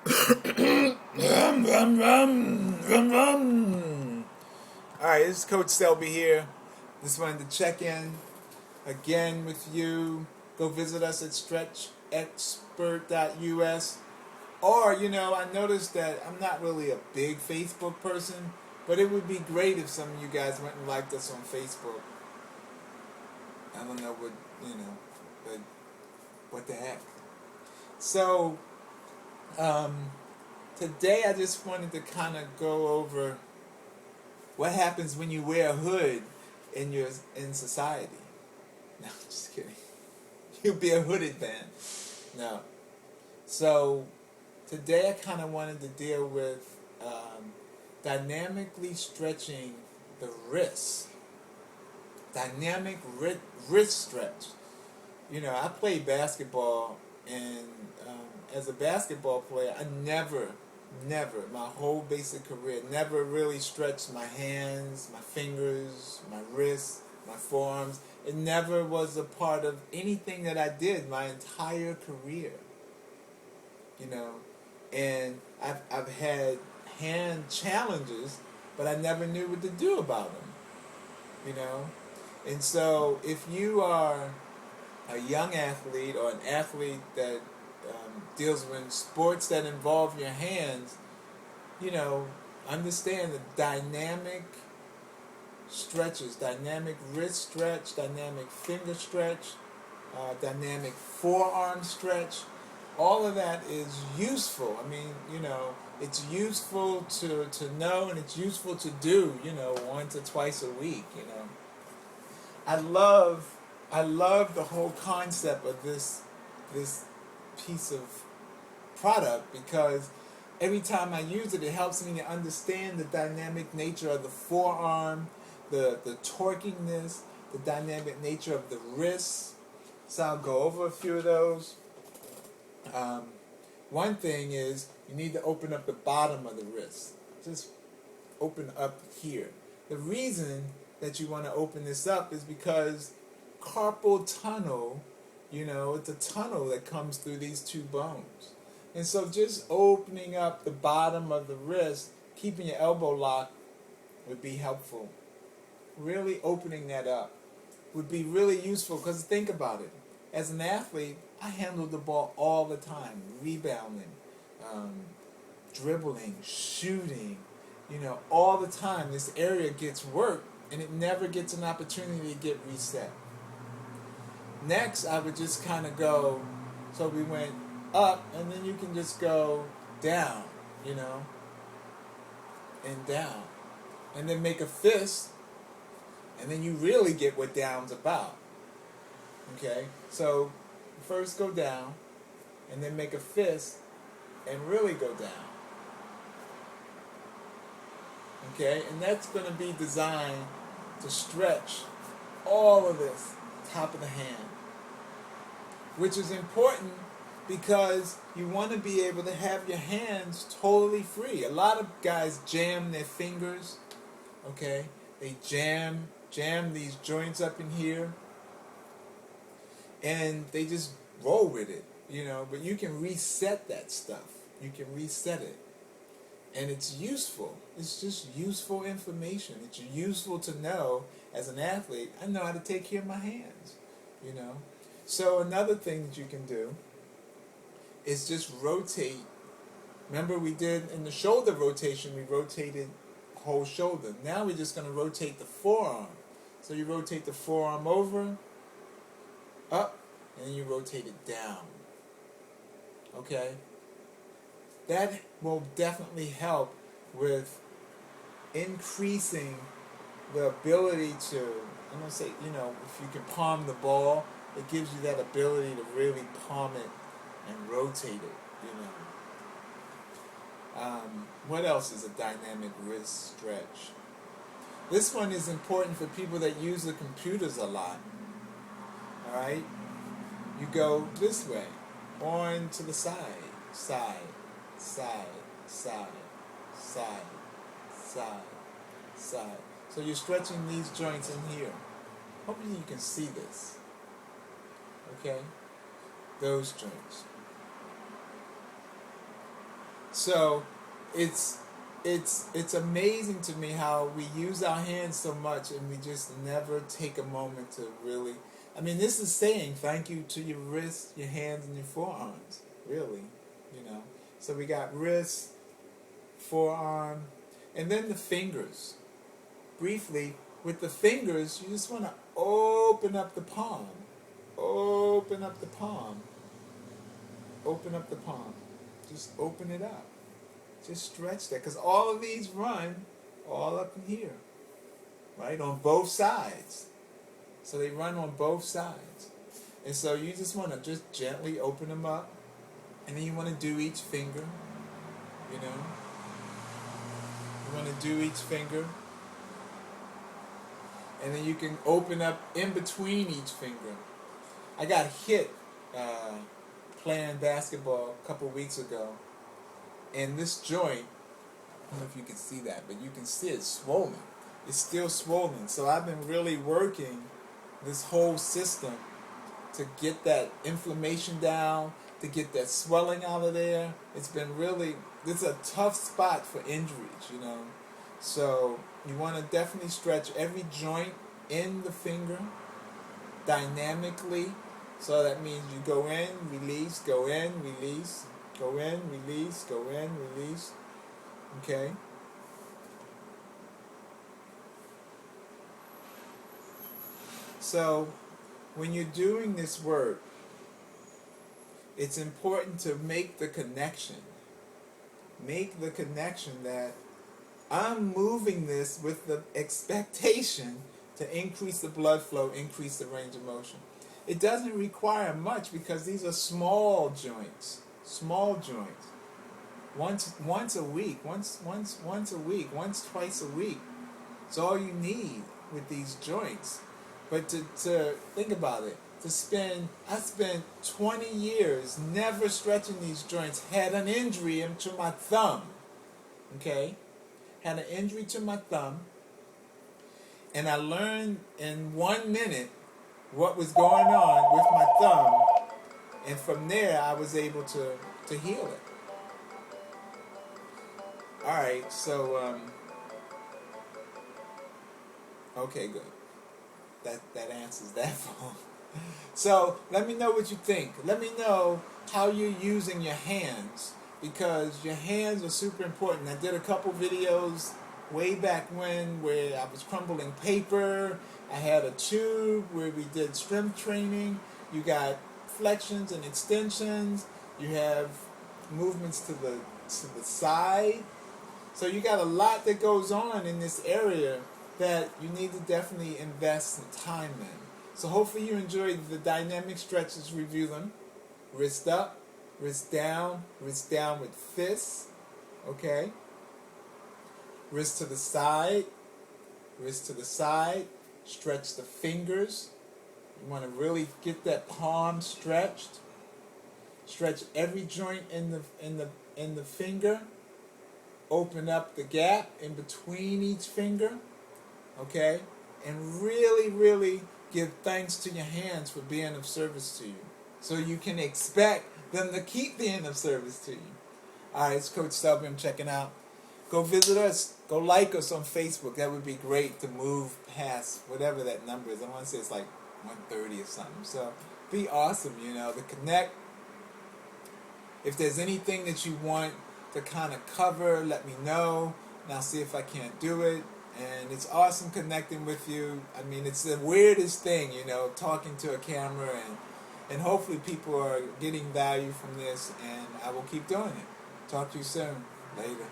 Rum, rum, rum, rum, rum. All right, this is Coach Selby here. Just wanted to check in again with you. Go visit us at stretchexpert.us. Or, I noticed that I'm not really a big Facebook person, but it would be great if some of you guys went and liked us on Facebook. I don't know but what the heck. So, um, today I just wanted to kind of go over what happens when you wear a hood in society. No, just kidding. You'll be a hooded man. No. So today I kind of wanted to deal with dynamically stretching the wrist. Dynamic wrist stretch. I played basketball, and as a basketball player, I never, my whole basic career, never really stretched my hands, my fingers, my wrists, my forearms. It never was a part of anything that I did my entire career. And I've had hand challenges, but I never knew what to do about them. And so if you are a young athlete or an athlete that deals with sports that involve your hands, understand the dynamic stretches, dynamic wrist stretch, dynamic finger stretch, dynamic forearm stretch. All of that is useful. I mean, it's useful to know, and it's useful to do, once or twice a week, I love the whole concept of this piece of product, because every time I use it, it helps me to understand the dynamic nature of the forearm, the torquingness, the dynamic nature of the wrist. So I'll go over a few of those. One thing is you need to open up the bottom of the wrist. Just open up here. The reason that you want to open this up is because carpal tunnel, it's a tunnel that comes through these two bones. And so just opening up the bottom of the wrist, keeping your elbow locked, would be helpful. Really opening that up would be really useful, because think about it. As an athlete, I handled the ball all the time, rebounding, dribbling, shooting, all the time. This area gets worked, and it never gets an opportunity to get reset. Next, I would just kind of go, so we went up, and then you can just go down, and down. And then make a fist, and then you really get what down's about. Okay? So, first go down, and then make a fist, and really go down. Okay? And that's going to be designed to stretch all of this top of the hand, which is important because you want to be able to have your hands totally free. A lot of guys jam their fingers, okay? They jam these joints up in here, and they just roll with it, but you can reset that stuff. You can reset it. And it's useful. It's just useful information. It's useful to know as an athlete, I know how to take care of my hands, So another thing that you can do is just rotate. Remember we did in the shoulder rotation, we rotated whole shoulder. Now we're just going to rotate the forearm. So you rotate the forearm over, up, and then you rotate it down. Okay? That will definitely help with increasing the ability to, I'm going to say, if you can palm the ball, it gives you that ability to really palm it and rotate it, What else is a dynamic wrist stretch? This one is important for people that use the computers a lot. Alright? You go this way, on to the side, side, side, side, side, side, side. So you're stretching these joints in here. Hopefully you can see this. Okay? Those joints. So it's amazing to me how we use our hands so much and we just never take a moment to really. I mean, this is saying thank you to your wrists, your hands, and your forearms. Really, you know. So we got wrist, forearm, and then the fingers. Briefly, with the fingers, you just want to open up the palm. Open up the palm. Open up the palm. Just open it up. Just stretch that. Because all of these run all up in here. Right? On both sides. So they run on both sides. And so you just want to just gently open them up. And then you want to do each finger. You know? You want to do each finger. And then you can open up in between each finger. I got hit playing basketball a couple weeks ago. And this joint, I don't know if you can see that, but you can see it's swollen. It's still swollen. So I've been really working this whole system to get that inflammation down, to get that swelling out of there. It's a tough spot for injuries, you know. So you want to definitely stretch every joint in the finger dynamically. So that means you go in, release, go in, release, go in, release, go in, release. Okay? So when you're doing this work, it's important to make the connection. Make the connection that I'm moving this with the expectation to increase the blood flow, increase the range of motion. It doesn't require much because these are small joints. Small joints. Once a week, once a week, once, twice a week. It's all you need with these joints. But to think about it, I spent 20 years never stretching these joints, had an injury to my thumb. Okay? Had an injury to my thumb, and I learned in 1 minute what was going on with my thumb, and from there I was able to heal it. Alright, so okay, good. That answers that phone. So let me know what you think. Let me know how you're using your hands, because your hands are super important. I did a couple videos way back when where I was crumbling paper. I had a tube where we did strength training. You got flexions and extensions. You have movements to the side. So you got a lot that goes on in this area that you need to definitely invest some time in. So hopefully you enjoyed the dynamic stretches. Review them. Wrist up, wrist down with fists. Okay. Wrist to the side, wrist to the side. Stretch the fingers. You want to really get that palm stretched. Stretch every joint in the finger. Open up the gap in between each finger. Okay? And really, really give thanks to your hands for being of service to you. So you can expect them to keep being of service to you. Alright, it's Coach Selby. I'm checking out. Go visit us. Go like us on Facebook. That would be great to move past whatever that number is. I want to say it's like 130 or something. So be awesome, you know, to connect. If there's anything that you want to kind of cover, let me know. And I'll see if I can't do it. And it's awesome connecting with you. I mean, it's the weirdest thing, you know, talking to a camera, and hopefully people are getting value from this, and I will keep doing it. Talk to you soon. Later.